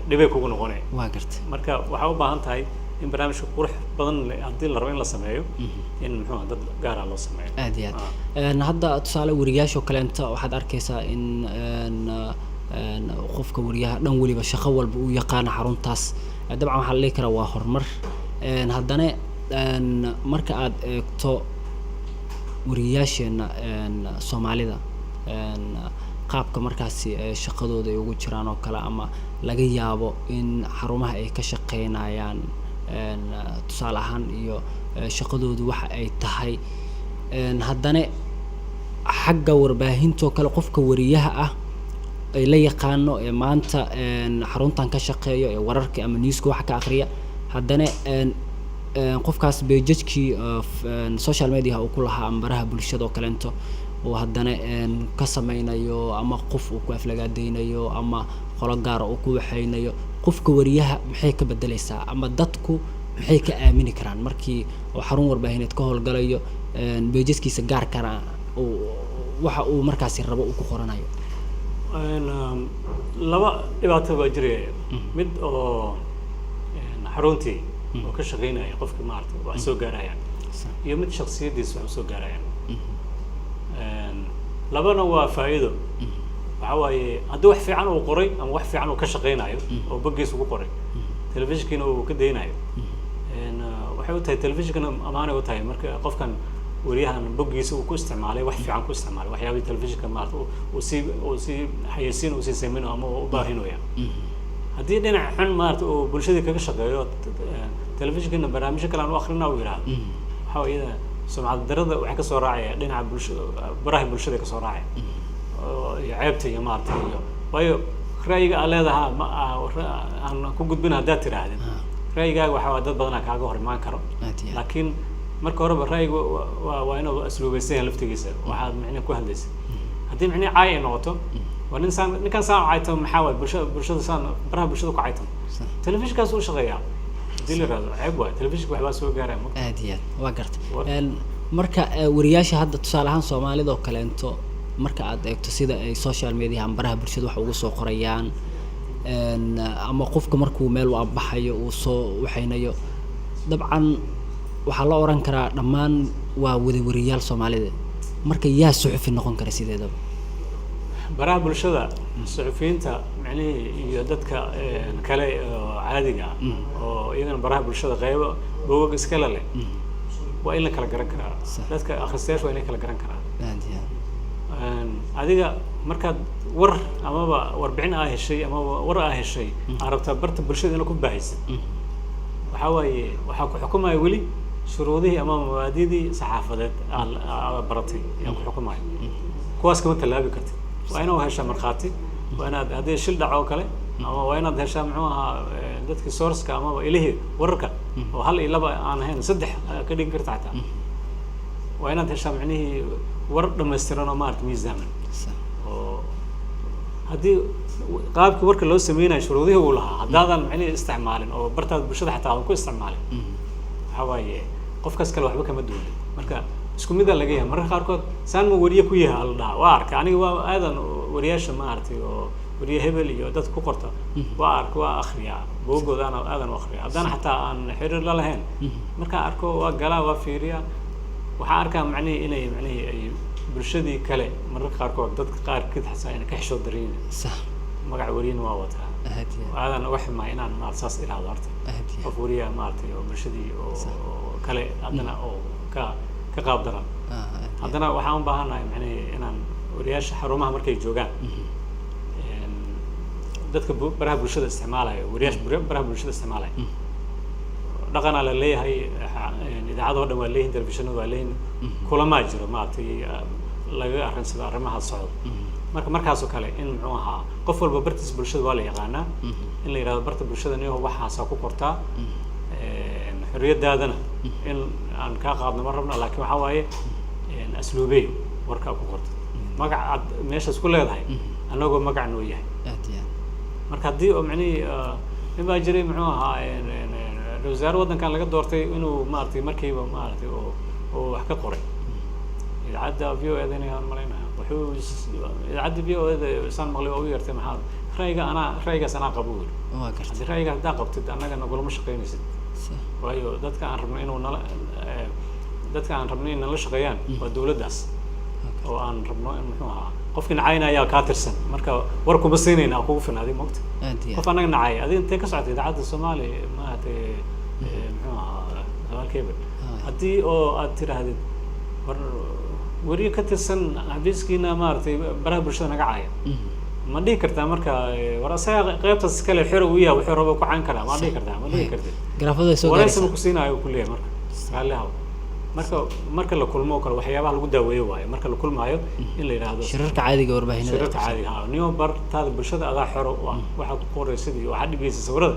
dhibay kugu noqonay waa gartay marka waxa u baahan tahay in barnaamijka qurux badan haddii la rabo in la sameeyo in muxuu dad gaar ah loo sameeyo aad iyo aad hadda tusaale wariyaasha kaleenta waxaad arkaysaa in qofka wariyaha dhan waliba shaqo walba uu yaqaan xaruntaas dabcan waxa la leeyahay karaa waa horumar haddana marka aad eegto wariyaasheena Soomaalida qaabka markaasi shaqadooda ay ugu jiraan oo kale ama laga yaabo in xarumaha ay ka shaqeynayaan tusaale ahaan iyo shaqadoodu waxa ay tahay haddana xagga warbaahinta oo kale qofka wariyaha ah ay la yaqaano maanta xaruntan ka shaqeeyo wararka ama newska waxa ka akhriya haddana qofkaas page-kii social media uu ku lahaa baraha bulshada oo kaleento oo haddana ka sameynayo ama qof uu ku aflagaadeynayo ama qolo gaar uu ku waxaynayo qofka wariyaha maxay ka bedelaysaa ama dadku maxay ka aamini karaan markii oo xarun warbaahineed ka howlgalayo page-kiisa gaar kana waxa uu markaasi rabo uu ku qoranayo laba dhibaato baa jiraya mid oo xaruntii oo ka shaqeynaya qofkii maartay wax soo gaarayaan iyo mid shakhsiyadiisa wax soo gaarayaan labana waa faa'iido waxa waaye haddii wax fiican uu qoray ama wax fiican uu ka shaqeynayo oo boggiisa ugu qoray telefishinkina uu ka daynayo waxay u tahay telefishinkana amaanay u tahay marka qofkan wariyahan boggiisa uu ku isticmaalay wax fiican ku isticmaalay waxyaabihii telefishinka maarta uu sii xayeysiin uu sii samayno ama u baahinaya haddii dhinac xun maarta uu bulshadii kaga shaqeeyo telefishinkana barnaamijyo kale aan u akhrina uu yiraahdo waxa iyada sumcad darada waxay ka soo raacaya dhinaca bulshada baraha bulshada ka soo raacaya iyo ceebta iyo maarta iyo waayo ra'yiga aan leedahay ma aan ku gudbin haddaad tiraahdo ra'yigaaga waxa dad badan kaaga hor imaan karo laakiin marka horeba ra'yiga waa inuu asluubaysan laftigiisa waxaad micna ku hadlaysa haddii micna caay ay noqoto waa ninkan saan caayto maxaa waay bulshada saan baraha bulshada ku caayto telefishinkaas uu shaqeeyaa hadii la yiraahdo ceeb waay telefishinka waxbaa soo gaaraya aad iyo aad waa gartay marka wariyaasha hadda tusaale ahaan Soomaalida oo kaleento marka aad eegto sida ay social media ama baraha bulshada wax ugu soo qorayaan ama qofka markuu meel u abaxayo uu soo waxaynayo dabcan waxa la oran karaa dhammaan waa wariyaal Soomaalida marka yaa suxufi noqon kara sideedaba baraha bulshada suxufiyiinta macnaheedu iyo dadka kale caadiga oo iyagana baraha bulshada qaybo bogag iska leh waa in la kala garan karaa dadka akhristayaasha waa in kala garan karaa adiga markaad war amaba warbixin ah heshay ama war ah heshay arabta barta bulshada inuu ku baahaysan waxa waaye waxa ku xukumayo wali shuruudihii ama mabaadi'dii saxaafadeed baratay yaa ku xukumayo kuwaas kama talaabi kartid waa inaad heshaa markhaati waa inaad haddii shil dhaco kale ama waa inaad heshaa muxuu ahaa dadkii sourceka ama ilihii wararka oo hal iyo laba aan ahayn saddex ka dhigi karta xataa waa inaad heshaa macnihii war dhammaystiran oo maarata miisaaman oo haddii qaabkii warka loo sameynayo shuruudihii uu lahaa haddaadan macnihii isticmaalin oo bartaada bulshada xataa aadan ku isticmaalin waxa waaye qofkaas kale waxba kama duwanin marka isku mid laga yahay mararka qaarkood saan ma wariye ku yahay la dhaha waa arka aniga waa aadan wariyaasha maartay oo wariye hebel iyo dad ku qorta waa arka waa akhriya boogooda aadan u akhriya haddana xataa aan xiriir la lahayn marka arko waa galaa waa fiiriya waxaan arkaa macnihii inay macnihii ay bulshadii kale mararka qaarkood dadka qaarkood xataa inay ka xishood dareen sax magac wariyina waa wataa aadan uga ximay inaan maal saas iraahdo horta qof wariya maartay oo bulshadii oo kale haddana oo ka qaab daran haddana waxaan u baahanahay macnihii inaan wariyaasha xarumaha markay joogaan dadka baraha bulshada isticmaalayo wariyaasha baraha bulshada isticmaalayo dhaqan la leeyahay idaacadaha dhan waa leeyihiin telefishinada waa leeyihiin kulama jiro maartay laga arrinsan arrimaha socda markaas oo kale in muxuu ahaa qof walba bartiisa bulshada waa la yaqaanaa in la yiraahdo barta bulshada niyo waxaas ku qortaa xorriyadaadana in aan ka qaadno mar rabna laakiin waxa waaye asluubey warka ku qorto magac aad meeshaas ku leedahay anagoo magac noo yahay marka haddii oo macnihii in baa jiray muxuu ahaa wasaare waddankan laga doortay inuu maaragtay markiiba maaragtay oo wax ka qoray idaacadda VOA inaan malaynayo wuxuu idaacadda VOA saan maqlay oo u yeertay maxaa ra'yigaas anaa qabo weli haddii ra'yiga haddaa qabtid annaga nagulama shaqaynaysid waayo dadka aan rabno in nala shaqeeyaan waa dawladdaas oo aan rabno in muxuu ahaa qofkii nacayna ayaa kaa tirsan marka war kuma siinayna kugu filan adiga mogta qof annaga nacay adiga intee ka socotay idaacadda Soomaali maaragtay muxuu ahaa Soomaali Cable haddii oo aad tiraahdid war wariye ka tirsan xafiiskiina maaragtay baraha bulshada naga caaya ma dhihi kartaa marka war asaga qaybtaas kale xiro u yahay wuxuu rabo ku cayn karaa ma dhihi kartaa ma dhihi kartid garaafada soo gaaraysa ku siinayo kulliye marka la kulmo kale waxyaabaha lagu daaweeyo waayo marka la kulmaayo in la yiraahdo shirarka caadiga warbaahinada shirarka caadiga ah niyo bartaada bulshada adaa xiro waxa ku qoraysidii waxa dhigaysa sawirada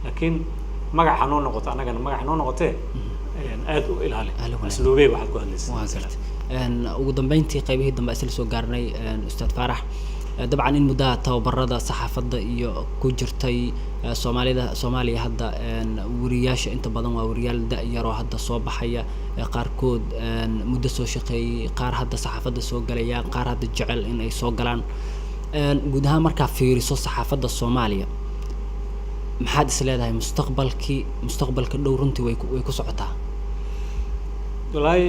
laakiin magac hanoo noqoto anagana magac hanoo noqotee aad u ilaali asluubay waxaad ku hadlaysaa ugu dambeyntii qaybihii dambe isla soo gaarnay ustaad Faarax dabcan in muddo tababarada saxaafadda iyo ku jirtay Soomaaliya hadda wariyaasha inta badan waa wariyaal da'yar oo hadda soo baxaya qaarkood muddo soo shaqeeyay qaar hadda saxaafadda soo galaya qaar hadda jecel in ay soo galaan guud ahaan markaa fiiriso saxaafadda Soomaaliya maxaad is leedahay mustaqbalka dhow runtii way ku socotaa wallahi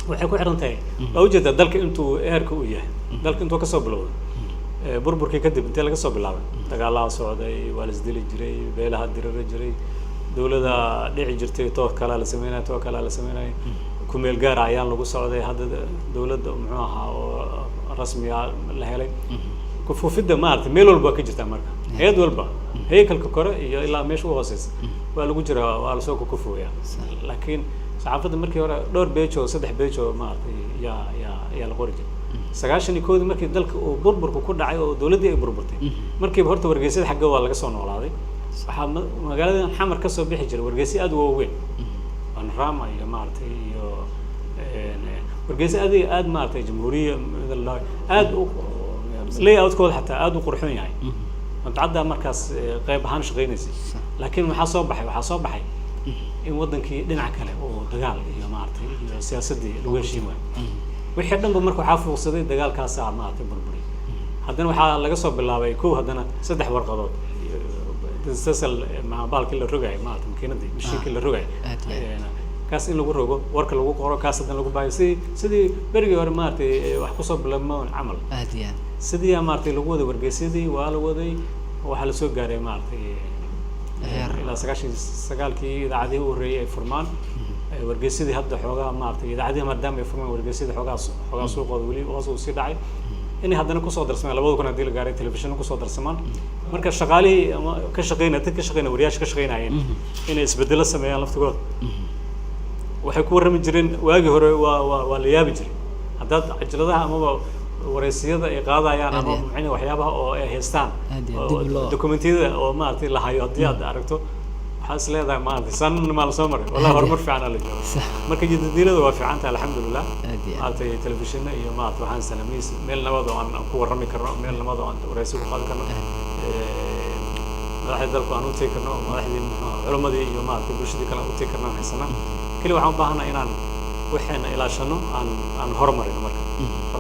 waxay ku xiran tahay oo jeeda dalka intuu eerka u yahay dalka intuu ka soo bilowday burburkii kadib intee laga soo bilaabay dagaalada socday waa la isdili jiray beelaha dirira jiray dawladda dhici jirtay too kala la sameeyay ku meel gaar ah ayaan lagu socday hadda dawladda muxuu ahaa oo rasmi ah la helay ku fuufida maartay meel walba ka jirta marka hay'ad walba hay'adka kore iyo ilaa meesha u hooseysa waa lagu jiraa waa la soo ku fuuyaa laakiin saxaafadda markii hore dhowr beejo 3 beejo maartay yaa la qori jiray 91 markii dalka uu burburku ku dhacay oo dawladda ay burburtay markii horta wargeysyada xagga waa laga soo noolaaday waxa magaalada xamar ka soo bixi jiray wargeysyo aad u weyn Panorama iyo maartay iyo wargeysyo aad maartay jamhuuriyadda aad u layout-kooda xataa aad u qurxoon yahay madcadda markaas qayb ahaan shaqeynaysa laakiin waxaa soo baxay in wadankii dhinac kale oo dagaal iyo maartay iyo siyaasadii lagu heshiin waayo wixii dhanba marka waxaa fuuqsaday dagaalkaas maartay burburi haddana waxaa laga soo bilaabay haddana 3 warqadood isasal baalkii la rogay maartay makiinadii mishiinkii la rogay kaas in lagu rogo warka lagu qoro kaas haddana lagu baayo sidii berigii hore maartay wax ku soo bilaabmaan camal sidii maartay lagu wada wargeysadii waa la waday waxa la soo gaaray maartay ilaa 99kii idaacadii u horeeyay ay furmaan wargeysadii hadda xoogaa maartay idaacadii maadaama ay furmaan wargeysadii xoogaa suuqooda weli hoos u sii dhacay inay haddana ku soo darsamaan 2000 hadii la gaaray telefishin ku soo darsamaan marka shaqaalihii ka shaqeynaya wariyaasha ka shaqeynayeen inay isbedelo sameeyaan laftigooda waxay ku warrami jireen waagi hore waa la yaabi jiray haddaad cajaladaha amaba wareysiyada ay qaadayaan ama macna waxyaabaha oo ay haystaan dokumentiyada oo maartay la hayo haddii aad aragto waxaa is leedahay maartay san ma la soo maray wallahi horumar fiican la jiro marka jiddiilada waa fiican tahay alxamdulillah maartay telefishinna iyo maartay waxaan salamiis meel nabad oo aan ku warrami karno meel nabad oo aan wareysi ku qaadan karno madaxda dalku aan u tegi karno madaxdii culimadii iyo maartay bulshadii kale u tegi karno haysana kali waxaan u baahanahay inaan waxaan ilaashano aan horumarino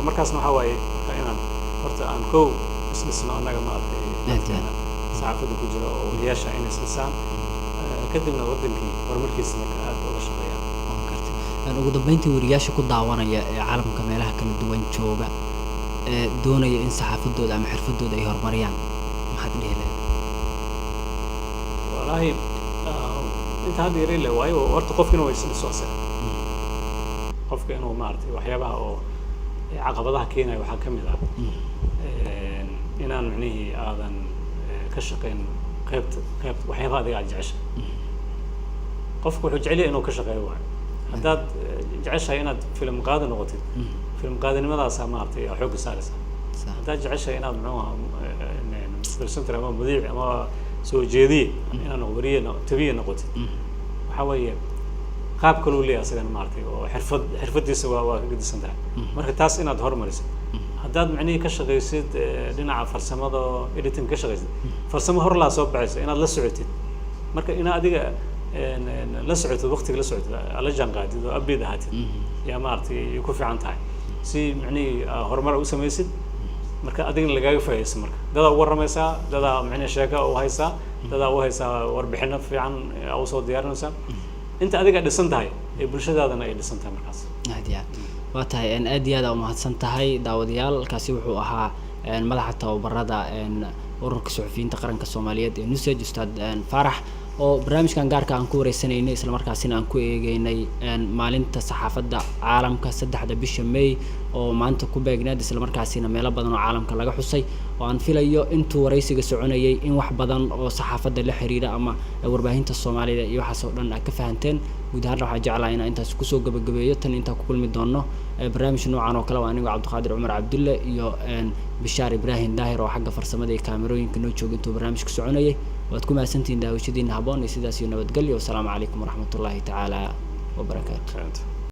markaasna waxa waaye inaan horta aan koow isdhisno annaga maartay saxaafadda ku jira oo wariyaasha inay isdhisaan kadibna wadankii horumarkiisa marka aad uga shaqeeyaan ugu dambeyntii wariyaasha ku daawanaya ee caalamka meelaha kala duwan jooga ee doonaya in saxaafaddooda ama xirfadooda ay horumariyaan maxaad dhihi lahayd wallahi inta hadda yaray le waayo horta qofkina way isdhiso qofka inuu maartay waxyaabaha oo caqabadaha keenaya waxaa ka mid ah inaan macnihii aadan ka shaqeyn qayb waxyaabaha adiga aad jeceshahay qofku wuxuu jecel yahay inuu ka shaqeeyo waayo haddaad jeceshahay inaad film qaadi noqotid film qaadanimadaasa maartay xoogga saaraysa haddaad jeceshahay inaad muxuu ahaa presenter ama mudiic ama soo jeediye inaad wariye tabiye noqotid waxaa weeye qaab kaloo leeyahay asagana maartay oo xirfadiisa waa ka gedisan tahay marka taas inaad horumariso haddaad micnihii ka shaqaysid dhinaca farsamada editing ka shaqaysid farsamo hor laa soo baxayso inaad la socotid marka inaad adiga la socotid waqtiga la socotid la jaanqaadid oo update ahaatid yaa maaragtay ku fiican tahay si micnihii horumar u samaysid marka adigna lagaaga faa'iidaysan marka dadaa uga waramaysaa dadaa micnihi sheeka u haysaa dadaa u haysaa warbixino fiican u soo diyaarinaysaa inta adiga dhisan tahay ee bulshadaadana ay dhisan tahay markaas aad iyo aad waa tahay aad iyo aad u mahadsan tahay daawadayaal kaasi wuxuu ahaa madaxa tababarada ururka suxufiyiinta qaranka Soomaaliyeed ee Nusaj Ustaad Farax oo barnaamijkan gaarka aan ku wareysanaynay isla markaasina aan ku eegaynay maalinta saxaafadda caalamka 3 bisha May oo maanta ku beegnayd isla markaasina meelo badan oo caalamka laga xusay oo aan filayo intuu wareysiga soconayay in wax badan oo saxaafadda la xiriira ama warbaahinta Soomaaliyeed iyo waxaas oo dhan aad ka fahanteen guud ahaan waxaan jeclahay inaan intaas ku soo gabagabeeyo tan inta ku kulmi doono barnaamij noocan oo kale waa anigu Cabdiqaadir Cumar Cabdulle iyo Bishaar Ibrahim Daahir oo xagga farsamada iyo kaamirooyinka noo jooga intuu barnaamijku soconayay waad ku mahadsantihiin daawashadiina haboon iyo sidaas iyo nabadgelyo wassalaamu calaykum waraxmatullaahi tacaala wabarakaatuh